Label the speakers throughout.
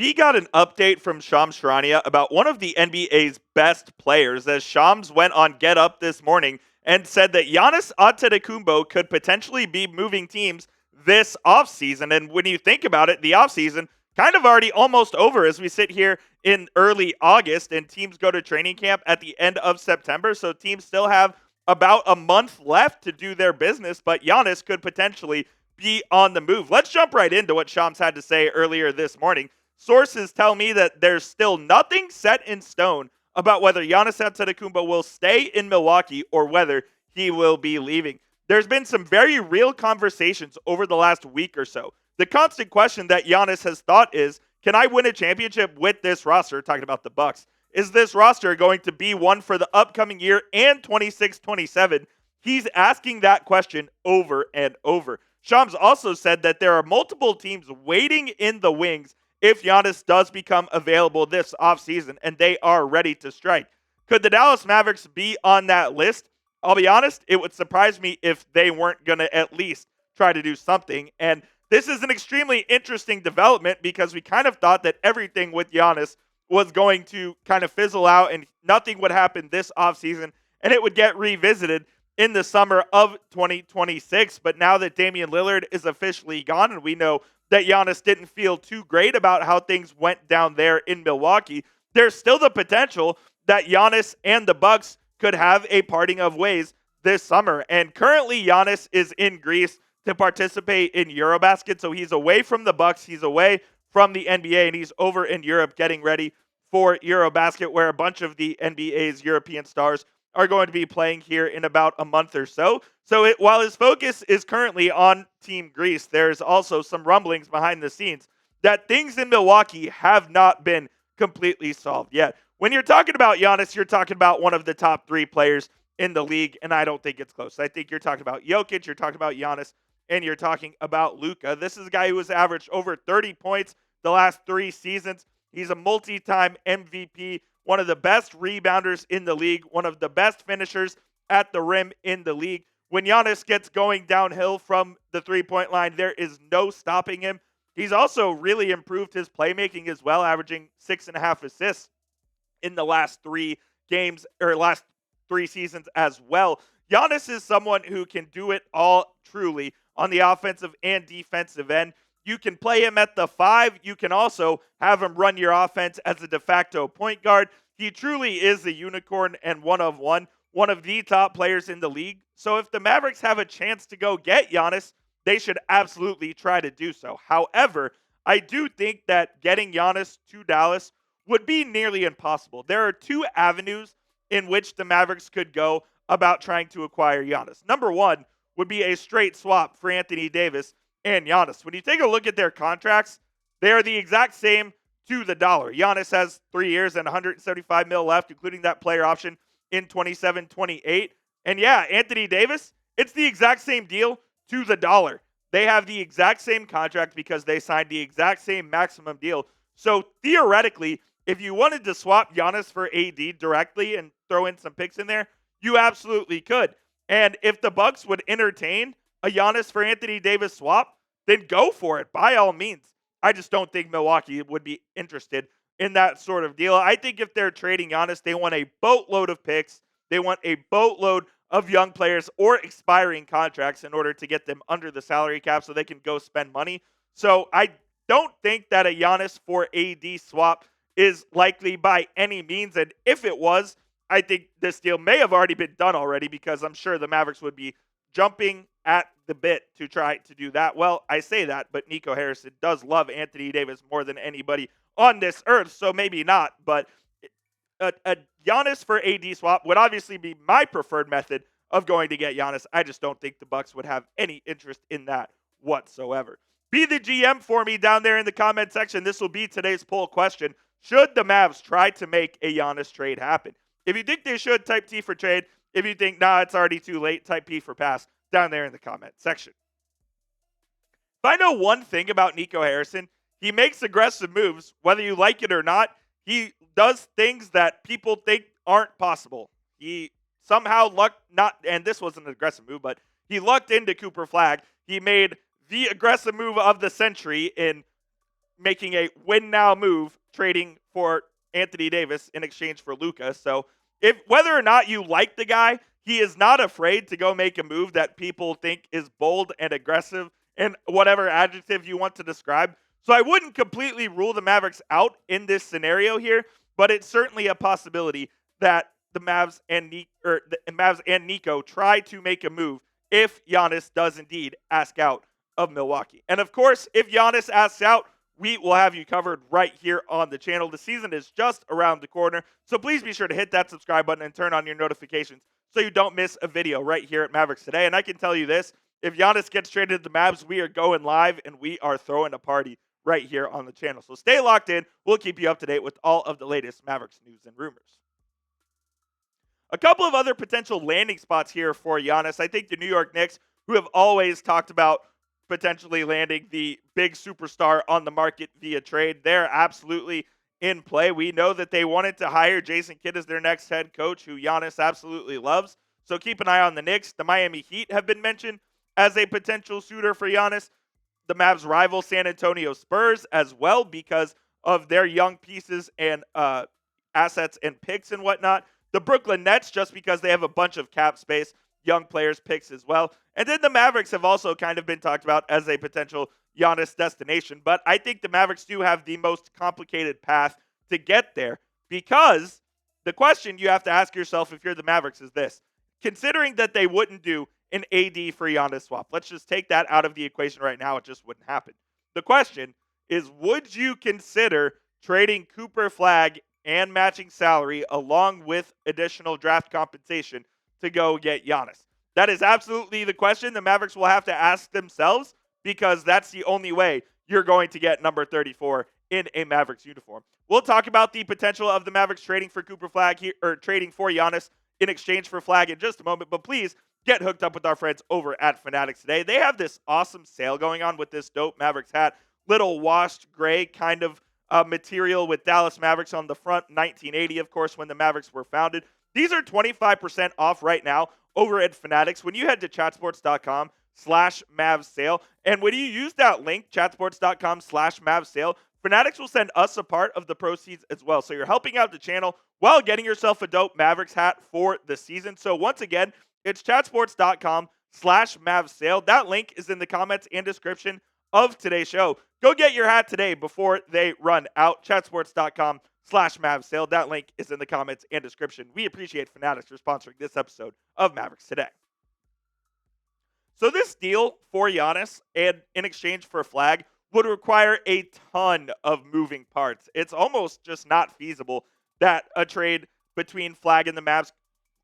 Speaker 1: We got an update from Shams Charania about one of the NBA's best players as Shams went on Get Up this morning and said that Giannis Antetokounmpo could potentially be moving teams this offseason. And when you think about it, the offseason kind of already almost over as we sit here in early August and teams go to training camp at the end of September. So teams still have about a month left to do their business, but Giannis could potentially be on the move. Let's jump right into what Shams had to say earlier this morning. Sources tell me that there's still nothing set in stone about whether Giannis Antetokounmpo will stay in Milwaukee or whether he will be leaving. There's been some very real conversations over the last week or so. The constant question that Giannis has thought is, can I win a championship with this roster? Talking about the Bucks. Is this roster going to be one for the upcoming year and 26-27? He's asking that question over and over. Shams also said that there are multiple teams waiting in the wings if Giannis does become available this offseason and they are ready to strike. Could the Dallas Mavericks be on that list? I'll be honest, it would surprise me if they weren't going to at least try to do something. And this is an extremely interesting development because we kind of thought that everything with Giannis was going to kind of fizzle out and nothing would happen this offseason and it would get revisited in the summer of 2026. But now that Damian Lillard is officially gone and we know that Giannis didn't feel too great about how things went down there in Milwaukee, there's still the potential that Giannis and the Bucks could have a parting of ways this summer. And currently Giannis is in Greece to participate in Eurobasket. So he's away from the Bucks, he's away from the NBA, and he's over in Europe getting ready for Eurobasket, where a bunch of the NBA's European stars are going to be playing here in about a month or so. So while his focus is currently on Team Greece, there's also some rumblings behind the scenes that things in Milwaukee have not been completely solved yet. When you're talking about Giannis, you're talking about one of the top three players in the league, and I don't think it's close. I think you're talking about Jokic, you're talking about Giannis, and you're talking about Luka. This is a guy who has averaged over 30 points the last 3 seasons. He's a multi-time MVP, one of the best rebounders in the league, one of the best finishers at the rim in the league. When Giannis gets going downhill from the three-point line, there is no stopping him. He's also really improved his playmaking as well, averaging 6.5 assists in the last 3 games, or last 3 seasons as well. Giannis is someone who can do it all truly on the offensive and defensive end. You can play him at the 5. You can also have him run your offense as a de facto point guard. He truly is a unicorn and one of the top players in the league. So if the Mavericks have a chance to go get Giannis, they should absolutely try to do so. However, I do think that getting Giannis to Dallas would be nearly impossible. There are 2 avenues in which the Mavericks could go about trying to acquire Giannis. Number 1 would be a straight swap for Anthony Davis and Giannis. When you take a look at their contracts, they are the exact same to the dollar. Giannis has 3 years and $175 million left, including that player option in 27-28. And yeah, Anthony Davis, it's the exact same deal to the dollar. They have the exact same contract because they signed the exact same maximum deal. So theoretically, if you wanted to swap Giannis for AD directly and throw in some picks in there, you absolutely could. And if the Bucks would entertain a Giannis for Anthony Davis swap, then go for it by all means. I just don't think Milwaukee would be interested in that sort of deal. I think if they're trading Giannis, they want a boatload of picks. They want a boatload of young players or expiring contracts in order to get them under the salary cap so they can go spend money. So I don't think that a Giannis for AD swap is likely by any means. And if it was, I think this deal may have already been done already because I'm sure the Mavericks would be jumping at the bit to try to do that. Well, I say that, but Nico Harrison does love Anthony Davis more than anybody on this earth, so maybe not. But a Giannis for AD swap would obviously be my preferred method of going to get Giannis. I just don't think the Bucks would have any interest in that whatsoever. Be the GM for me down there in the comment section. This will be today's poll question. Should the Mavs try to make a Giannis trade happen? If you think they should, type T for trade. If you think, nah, it's already too late, type P for pass down there in the comment section. If I know one thing about Nico Harrison, he makes aggressive moves, whether you like it or not. He does things that people think aren't possible. He somehow and this wasn't an aggressive move, but he lucked into Cooper Flagg. He made the aggressive move of the century in making a win now move, trading for Anthony Davis in exchange for Luka. So if whether or not you like the guy, he is not afraid to go make a move that people think is bold and aggressive and whatever adjective you want to describe. So I wouldn't completely rule the Mavericks out in this scenario here, but it's certainly a possibility that the Mavs and Nico try to make a move if Giannis does indeed ask out of Milwaukee. And of course, if Giannis asks out, we will have you covered right here on the channel. The season is just around the corner, so please be sure to hit that subscribe button and turn on your notifications so you don't miss a video right here at Mavericks Today. And I can tell you this, if Giannis gets traded to the Mavs, we are going live and we are throwing a party right here on the channel. So stay locked in. We'll keep you up to date with all of the latest Mavericks news and rumors. A couple of other potential landing spots here for Giannis. I think the New York Knicks, who have always talked about potentially landing the big superstar on the market via trade, they're absolutely in play. We know that they wanted to hire Jason Kidd as their next head coach, who Giannis absolutely loves. So keep an eye on the Knicks. The Miami Heat have been mentioned as a potential suitor for Giannis. The Mavs rival San Antonio Spurs as well because of their young pieces and assets and picks and whatnot. The Brooklyn Nets, just because they have a bunch of cap space, young players, picks as well. And then the Mavericks have also kind of been talked about as a potential Giannis destination. But I think the Mavericks do have the most complicated path to get there because the question you have to ask yourself if you're the Mavericks is this. Considering that they wouldn't do an AD for Giannis swap, let's just take that out of the equation right now. It just wouldn't happen. The question is, would you consider trading Cooper Flag and matching salary along with additional draft compensation to go get Giannis? That is absolutely the question the Mavericks will have to ask themselves because that's the only way you're going to get number 34 in a Mavericks uniform. We'll talk about the potential of the Mavericks trading for Cooper Flag here, or trading for Giannis in exchange for Flag in just a moment, but please get hooked up with our friends over at Fanatics Today. They have this awesome sale going on with this dope Mavericks hat, little washed gray kind of material with Dallas Mavericks on the front, 1980, of course, when the Mavericks were founded. These are 25% off right now over at Fanatics when you head to chatsports.com/Mavs sale. And when you use that link, chatsports.com/Mavs sale, Fanatics will send us a part of the proceeds as well. So you're helping out the channel while getting yourself a dope Mavericks hat for the season. So once again, it's chatsports.com/Mavs sale. That link is in the comments and description of today's show. Go get your hat today before they run out. Chatsports.com/Mavs sale. That link is in the comments and description. We appreciate Fanatics for sponsoring this episode of Mavericks Today. So this deal for Giannis and in exchange for Flag would require a ton of moving parts. It's almost just not feasible that a trade between Flag and the Mavs,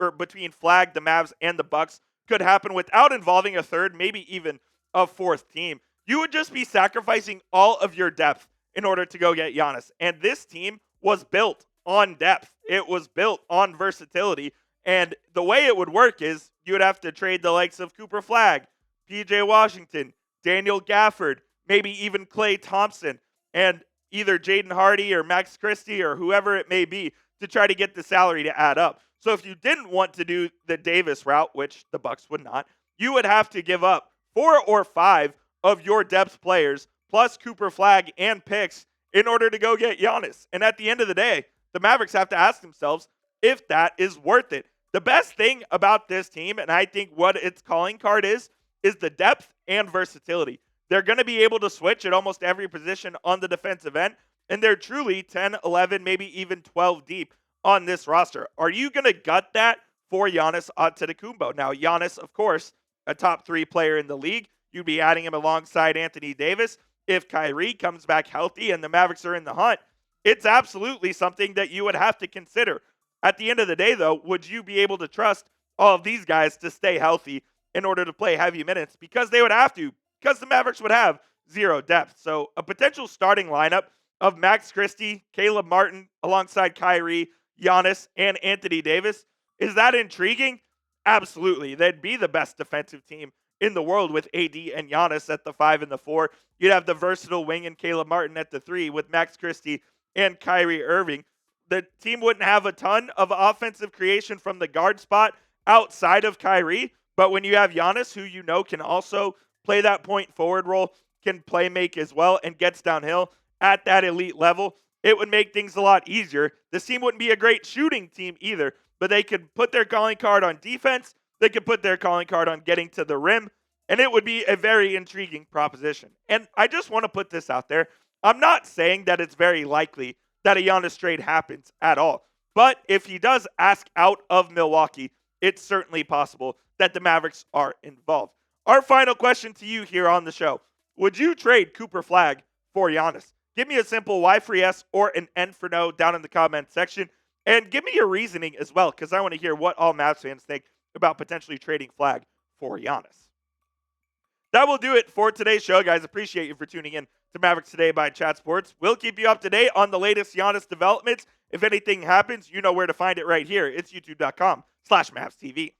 Speaker 1: or between Flag, the Mavs, and the Bucks could happen without involving a third, maybe even a fourth team. You would just be sacrificing all of your depth in order to go get Giannis. And this team was built on depth. It was built on versatility. And the way it would work is you would have to trade the likes of Cooper Flag, PJ Washington, Daniel Gafford, maybe even Klay Thompson, and either Jaden Hardy or Max Christie or whoever it may be to try to get the salary to add up. So if you didn't want to do the Davis route, which the Bucks would not, you would have to give up 4 or 5 of your depth players plus Cooper Flag and picks in order to go get Giannis. And at the end of the day, the Mavericks have to ask themselves if that is worth it. The best thing about this team, and I think what its calling card is the depth and versatility. They're going to be able to switch at almost every position on the defensive end, and they're truly 10, 11, maybe even 12 deep on this roster. Are you going to gut that for Giannis Antetokounmpo? Now, Giannis, of course, a top 3 player in the league. You'd be adding him alongside Anthony Davis. If Kyrie comes back healthy and the Mavericks are in the hunt, it's absolutely something that you would have to consider. At the end of the day, though, would you be able to trust all of these guys to stay healthy in order to play heavy minutes? Because they would have to, because the Mavericks would have 0 depth. So a potential starting lineup of Max Christie, Caleb Martin, alongside Kyrie, Giannis, and Anthony Davis, is that intriguing? Absolutely. They'd be the best defensive team in the world with AD and Giannis at the 5 and the 4. You'd have the versatile wing and Caleb Martin at the 3 with Max Christie and Kyrie Irving. The team wouldn't have a ton of offensive creation from the guard spot outside of Kyrie, but when you have Giannis, who you know can also play that point forward role, can play make as well, and gets downhill, at that elite level, it would make things a lot easier. This team wouldn't be a great shooting team either, but they could put their calling card on defense. They could put their calling card on getting to the rim, and it would be a very intriguing proposition. And I just want to put this out there. I'm not saying that it's very likely that a Giannis trade happens at all. But if he does ask out of Milwaukee, it's certainly possible that the Mavericks are involved. Our final question to you here on the show. Would you trade Cooper Flagg for Giannis? Give me a simple Y for yes or an N for no down in the comment section. And give me your reasoning as well, because I want to hear what all Mavs fans think about potentially trading Flagg for Giannis. That will do it for today's show, guys. Appreciate you for tuning in to Mavericks Today by Chat Sports. We'll keep you up to date on the latest Giannis developments. If anything happens, you know where to find it right here. It's youtube.com/MavsTV.